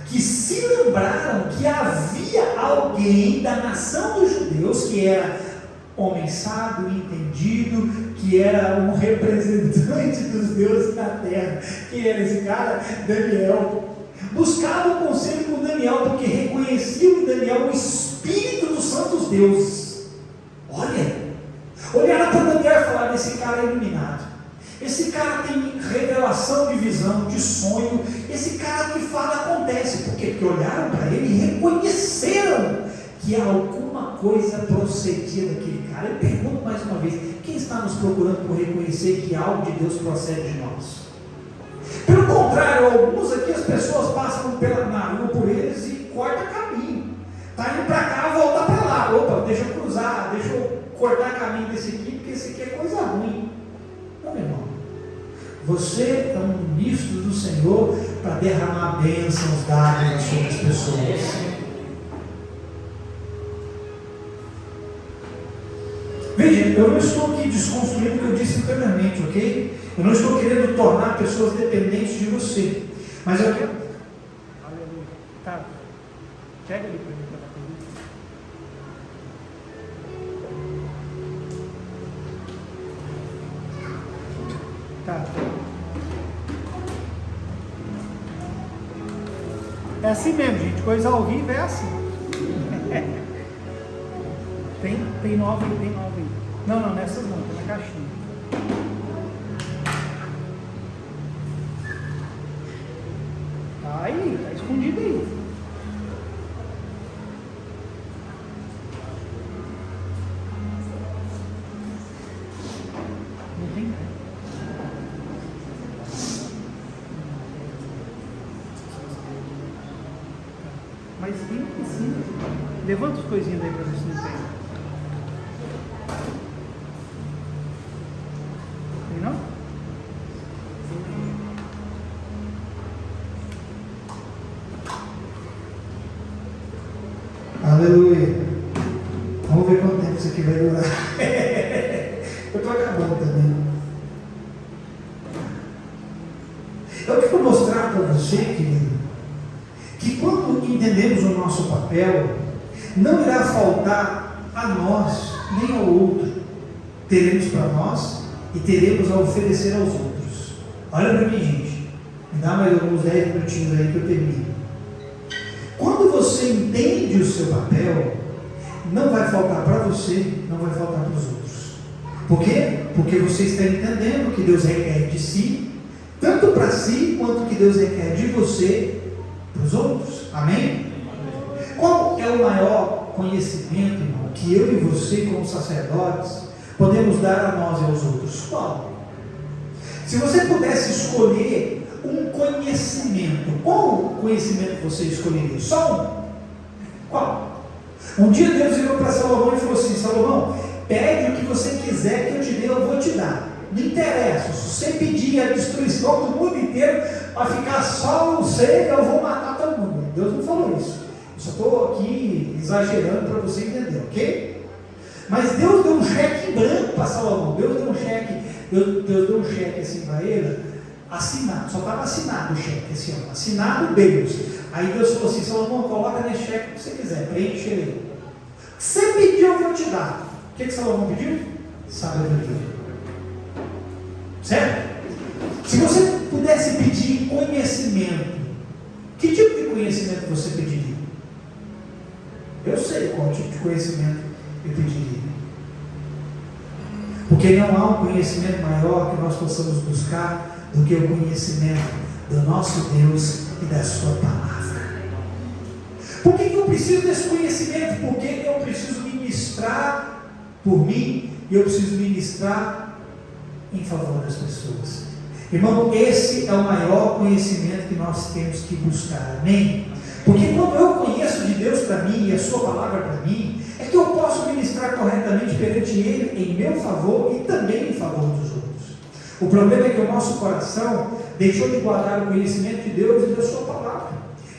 A: que se lembraram que havia alguém da nação dos judeus, que era homem sábio, entendido, que era um representante dos deuses da terra. Quem era esse cara? Daniel. Buscava o conselho com Daniel, porque reconheciam em Daniel o Espírito dos santos deuses. Olharam para Daniel e falaram: esse cara é iluminado, esse cara tem revelação de visão, de sonho, esse cara que fala acontece. Por quê? Porque olharam para ele e reconheceram que alguma coisa procedia daquele cara. Eu pergunto mais uma vez: quem está nos procurando por reconhecer que algo de Deus procede de nós? Pelo contrário, alguns aqui, as pessoas passam na rua por eles e cortam caminho. Está indo para cá, volta para lá. Opa, deixa eu cruzar, deixa eu cortar caminho desse aqui, porque esse aqui é coisa ruim. Não, meu irmão. Você é um ministro do Senhor para derramar bênçãos, dádivas sobre as pessoas. Veja, eu não estou aqui desconstruindo o que eu disse anteriormente, ok? Eu não estou querendo tornar pessoas dependentes de você. Mas eu quero. Aleluia. Tá. Pega ali para mim para dar Tá. É assim mesmo, gente. Coisa ao vivo é assim. Tem nove aí. Não, nessas não, tem na caixinha. Tá aí, tá escondido aí. Não tem nada. Mas tem aqui sim. Levanta as coisinhas daí para ver se não tem. Tem não? Aleluia. Vamos ver quanto tempo isso aqui vai durar. Eu estou acabando também. Eu quero mostrar para você, querido, que quando entendemos o nosso papel, não irá faltar a nós nem ao outro. Teremos para nós e teremos a oferecer aos outros. Olha para mim, gente. Me dá mais alguns 10 minutinhos aí que eu termino. Quando você entende o seu papel, não vai faltar para você, não vai faltar para os outros. Por quê? Porque você está entendendo o que Deus requer de si, tanto para si, quanto o que Deus requer de você para os outros. Amém? Qual é o maior conhecimento, irmão, que eu e você, como sacerdotes, podemos dar a nós e aos outros? Qual? Se você pudesse escolher um conhecimento, qual conhecimento você escolheria? Só um? Qual? Um dia Deus virou para Salomão e falou assim: Salomão, pede o que você quiser que eu te dê, eu vou te dar. Não interessa, se você pedir a destruição do mundo inteiro para ficar só você, eu vou matar todo mundo. Deus não falou isso. Eu só estou aqui exagerando para você entender, ok? Mas Deus deu um cheque em branco para Salomão. Deus deu um cheque assim para ele, assinado, só estava assinado o cheque, assim, ó, assinado Deus. Aí Deus falou assim: Salomão, coloca nesse cheque o que você quiser, preenche ele. Você pediu, eu vou te dar. O que Salomão pediu? Sabedoria. Certo? Se você pudesse pedir conhecimento, que tipo de conhecimento você pediria? Eu sei qual tipo de conhecimento eu pediria. Porque não há um conhecimento maior que nós possamos buscar do que o conhecimento do nosso Deus e da sua palavra. Por que eu preciso desse conhecimento? Porque eu preciso ministrar por mim e eu preciso ministrar em favor das pessoas. Irmão, esse é o maior conhecimento que nós temos que buscar. Amém? Porque quando eu conheço de Deus para mim e a sua palavra para mim, é que eu posso ministrar corretamente perante Ele em meu favor e também em favor dos outros. O problema é que o nosso coração deixou de guardar o conhecimento de Deus e da sua palavra.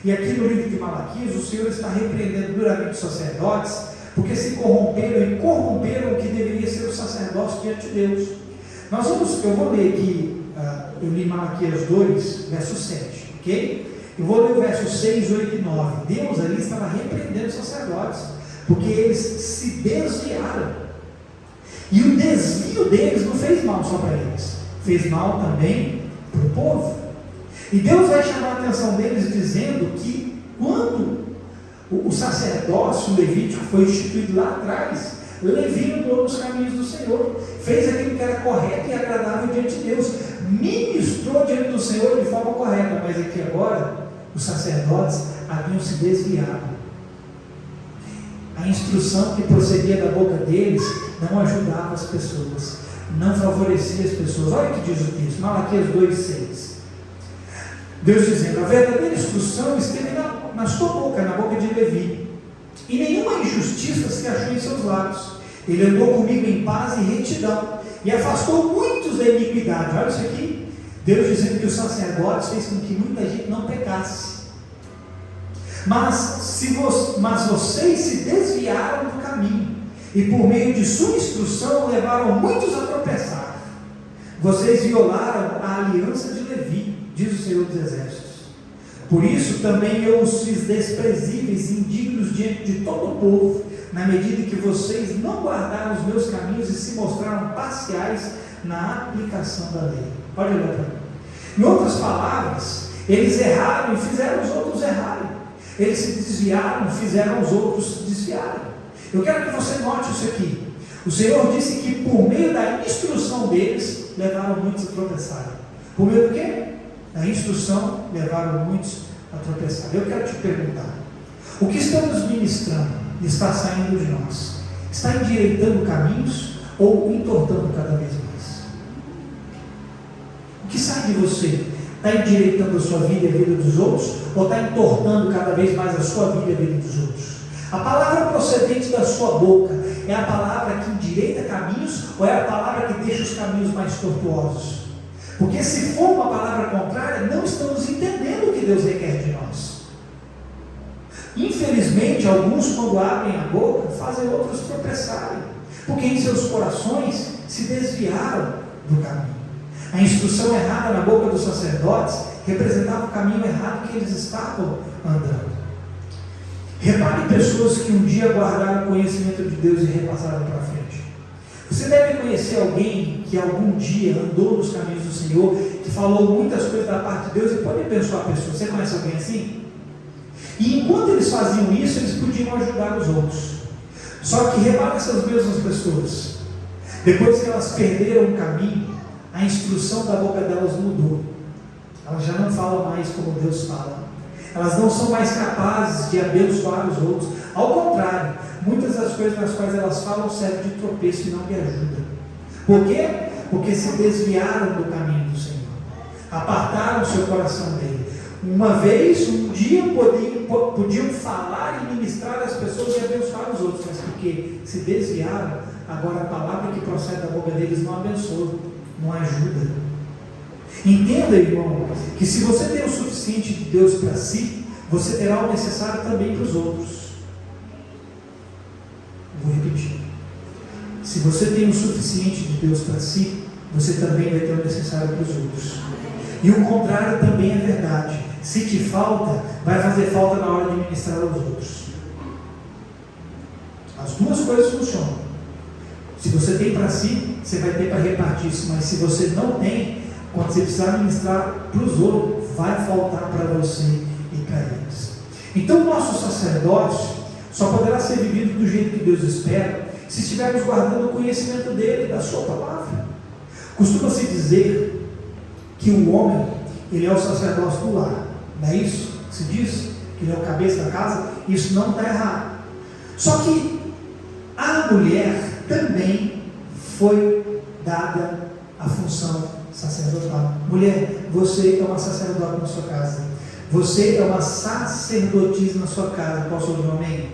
A: E aqui no livro de Malaquias, o Senhor está repreendendo duramente os sacerdotes porque se corromperam e corromperam o que deveria ser o sacerdócio diante de Deus. Eu vou ler aqui, eu li Malaquias 2, verso 7, ok? Eu vou ler o verso 6, 8 e 9. Deus ali estava repreendendo os sacerdotes, porque eles se desviaram. E o desvio deles não fez mal só para eles, fez mal também para o povo. E Deus vai chamar a atenção deles dizendo que quando o sacerdócio levítico foi instituído lá atrás, Levi andou nos caminhos do Senhor, fez aquilo que era correto e agradável diante de Deus, ministrou diante do Senhor de forma correta, mas aqui agora os sacerdotes haviam se desviado. A instrução que procedia da boca deles não ajudava as pessoas, não favorecia as pessoas. Olha o que diz o texto, Malaquias 2,6. Deus dizendo: a verdadeira instrução esteve na sua boca, na boca de Levi, e nenhuma injustiça se achou em seus lábios. Ele andou comigo em paz e retidão, e afastou muitos da iniquidade. Olha isso aqui, Deus dizendo que os sacerdotes fez com que muita gente não pecasse. Mas vocês se desviaram do caminho, e por meio de sua instrução levaram muitos a tropeçar. Vocês violaram a aliança de Levi, diz o Senhor dos Exércitos. Por isso também eu os fiz desprezíveis e indignos diante de todo o povo, na medida que vocês não guardaram os meus caminhos e se mostraram parciais na aplicação da lei. Pode olhar para mim. Em outras palavras, eles erraram e fizeram os outros errarem. Eles se desviaram e fizeram os outros se desviarem. Eu quero que você note isso aqui. O Senhor disse que por meio da instrução deles, levaram muitos a tropeçarem. Por meio do quê? Da instrução, levaram muitos a tropeçar. Eu quero te perguntar: o que estamos ministrando está saindo de nós? Está endireitando caminhos ou entortando cada vez mais? O que sai de você está endireitando a sua vida e a vida dos outros, ou está entortando cada vez mais a sua vida e a vida dos outros? A palavra procedente da sua boca é a palavra que endireita caminhos, ou é a palavra que deixa os caminhos mais tortuosos? Porque se for uma palavra contrária, não estamos entendendo o que Deus requer de nós. Infelizmente, alguns, quando abrem a boca, fazem outros tropeçarem, porque em seus corações se desviaram do caminho. A instrução errada na boca dos sacerdotes representava o caminho errado que eles estavam andando. Repare pessoas que um dia guardaram o conhecimento de Deus e repassaram para frente. Você deve conhecer alguém que algum dia andou nos caminhos do Senhor, que falou muitas coisas da parte de Deus e pode abençoar a pessoa. Você conhece alguém assim? E enquanto eles faziam isso, eles podiam ajudar os outros. Só que repare essas mesmas pessoas, depois que elas perderam o caminho, a instrução da boca delas mudou. Elas já não falam mais como Deus fala. Elas não são mais capazes de abençoar os outros. Ao contrário, muitas das coisas nas quais elas falam servem de tropeço e não de ajuda. Por quê? Porque se desviaram do caminho do Senhor, apartaram seu coração dele. Uma vez, um dia, podiam falar e ministrar as pessoas e abençoar os outros, mas porque se desviaram, agora a palavra que procede da boca deles não abençoa, não ajuda. Entenda, irmão, que se você tem o suficiente de Deus para si, você terá o necessário também para os outros. Vou repetir. Se você tem o suficiente de Deus para si, você também vai ter o necessário para os outros. E o contrário também é verdade. Se te falta, vai fazer falta na hora de ministrar aos outros. As duas coisas funcionam. Se você tem para si, você vai ter para repartir isso. Mas se você não tem, quando você precisar ministrar para os outros, vai faltar para você e para eles. Então o nosso sacerdócio só poderá ser vivido do jeito que Deus espera, se estivermos guardando o conhecimento dele, da sua palavra. Costuma-se dizer que o homem, ele é o sacerdócio do lar, não é isso? Se diz que ele é o cabeça da casa. Isso não está errado. Só que a mulher também foi dada a função sacerdotal. Mulher, você é uma sacerdote na sua casa. Você é uma sacerdotisa na sua casa. Posso ouvir um amém?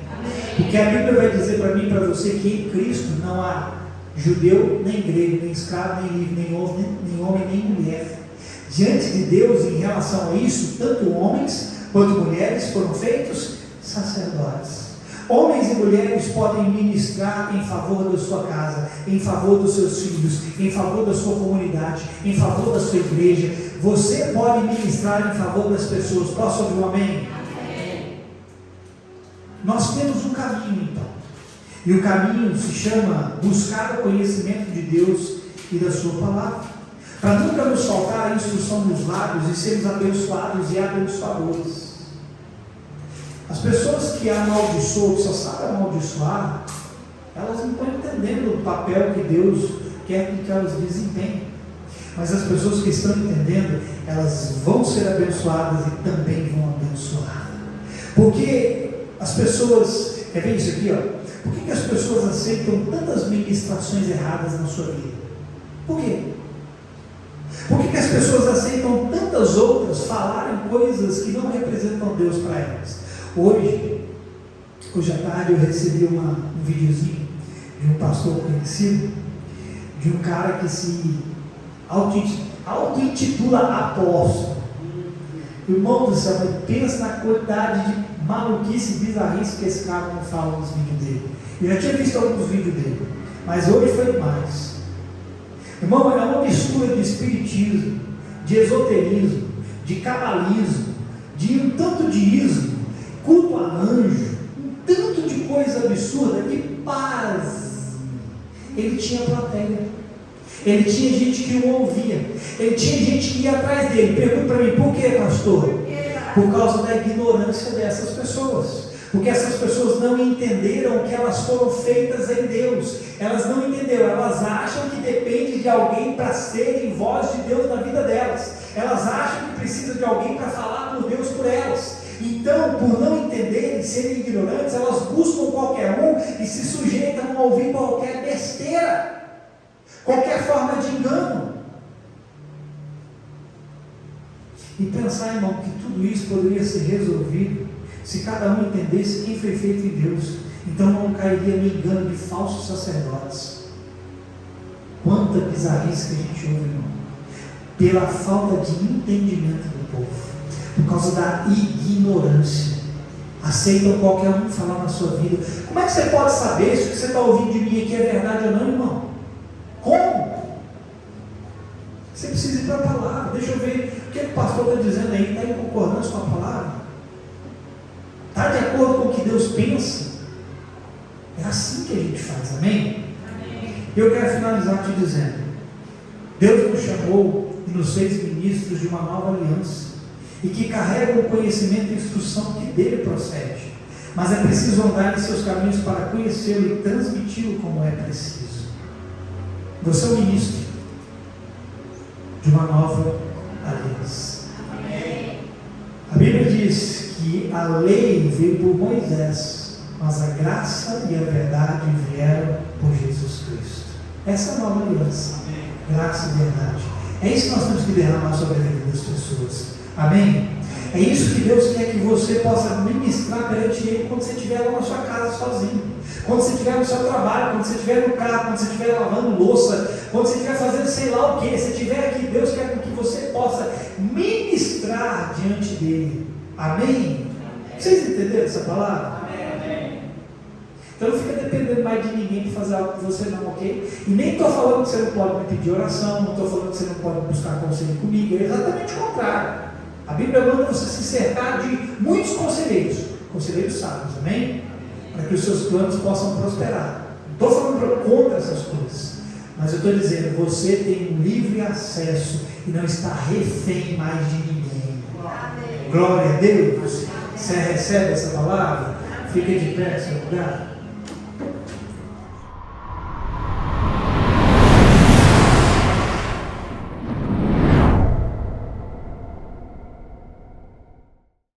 A: Porque a Bíblia vai dizer para mim e para você que em Cristo não há judeu, nem grego, nem escravo, nem livre, nem homem, nem mulher. Diante de Deus, em relação a isso, tanto homens quanto mulheres foram feitos sacerdotes. Homens e mulheres podem ministrar em favor da sua casa, em favor dos seus filhos, em favor da sua comunidade, em favor da sua igreja. Você pode ministrar em favor das pessoas. Posso ouvir um amém? Amém. Nós temos um caminho, então. E o caminho se chama buscar o conhecimento de Deus e da sua palavra, para nunca nos faltar a instrução dos lábios e sermos abençoados e abençoadores. As pessoas que amaldiçoam, que só sabem amaldiçoar, elas não estão entendendo o papel que Deus quer que elas desempenhem. Mas as pessoas que estão entendendo, elas vão ser abençoadas e também vão abençoar. Porque as pessoas, quer ver isso aqui, ó? Por que as pessoas aceitam tantas ministrações erradas na sua vida? Por quê? Por que as pessoas aceitam tantas outras falarem coisas que não representam Deus para elas? Hoje à tarde eu recebi um videozinho de um pastor conhecido, de um cara que se auto-intitula apóstolo. Irmão do céu, pensa na quantidade de maluquice e bizarrice que esse cara não fala nos vídeos dele. Eu já tinha visto alguns vídeos dele, mas hoje foi demais. Irmão, é uma mistura de espiritismo, de esoterismo, de cabalismo, de um tanto de ismo, culto a anjo, um tanto de coisa absurda. E paz, ele tinha plateia, ele tinha gente que o ouvia, ele tinha gente que ia atrás dele. Pergunta para mim, por que, pastor? Por causa da ignorância dessas pessoas, porque essas pessoas não entenderam que elas foram feitas em Deus. Elas não entenderam, elas acham que depende de alguém para serem voz de Deus na vida delas, elas acham que precisa de alguém para falar por Deus por elas. Então, por não entenderem, serem ignorantes, elas buscam qualquer um e se sujeitam a ouvir qualquer besteira, qualquer forma de engano. E pensar, irmão, que tudo isso poderia ser resolvido se cada um entendesse quem foi feito em Deus. Então não cairia no engano de falsos sacerdotes. Quanta bizarrice que a gente ouve, irmão, pela falta de entendimento do povo, por causa da ignorância. Aceitam qualquer um falar na sua vida. Como é que você pode saber se o que você está ouvindo de mim aqui é verdade ou não, irmão? Como? Você precisa ir para a palavra. Deixa eu ver o que o pastor está dizendo aí. Está em concordância com a palavra? Está de acordo com o que Deus pensa? É assim que a gente faz, amém? Amém. Eu quero finalizar te dizendo: Deus nos chamou e nos fez ministros de uma nova aliança, e que carregam o conhecimento e instrução que dele procede, mas é preciso andar em seus caminhos para conhecê-lo e transmiti-lo como é preciso. Você é o ministro de uma nova aliança. Amém. A Bíblia diz que a lei veio por Moisés, mas a graça e a verdade vieram por Jesus Cristo. Essa é a nova aliança. Amém. Graça e verdade. É isso que nós temos que derramar sobre a vida das pessoas. Amém? É isso que Deus quer que você possa ministrar perante Ele quando você estiver lá na sua casa sozinho, quando você estiver no seu trabalho, quando você estiver no carro, quando você estiver lavando louça, quando você estiver fazendo sei lá o que. Se estiver aqui, Deus quer que você possa ministrar diante dele. Amém? Vocês entenderam essa palavra? Amém. Então não fica dependendo mais de ninguém para fazer algo que você não, ok? E nem estou falando que você não pode me pedir oração, não estou falando que você não pode buscar conselho comigo, é exatamente o contrário. A Bíblia manda você se cercar de muitos conselheiros sábios, amém? Para que os seus planos possam prosperar. Não estou falando contra essas coisas, mas eu estou dizendo, você tem um livre acesso e não está refém mais de ninguém. Amém. Glória a Deus. Você recebe essa palavra? Fique de pé no seu lugar.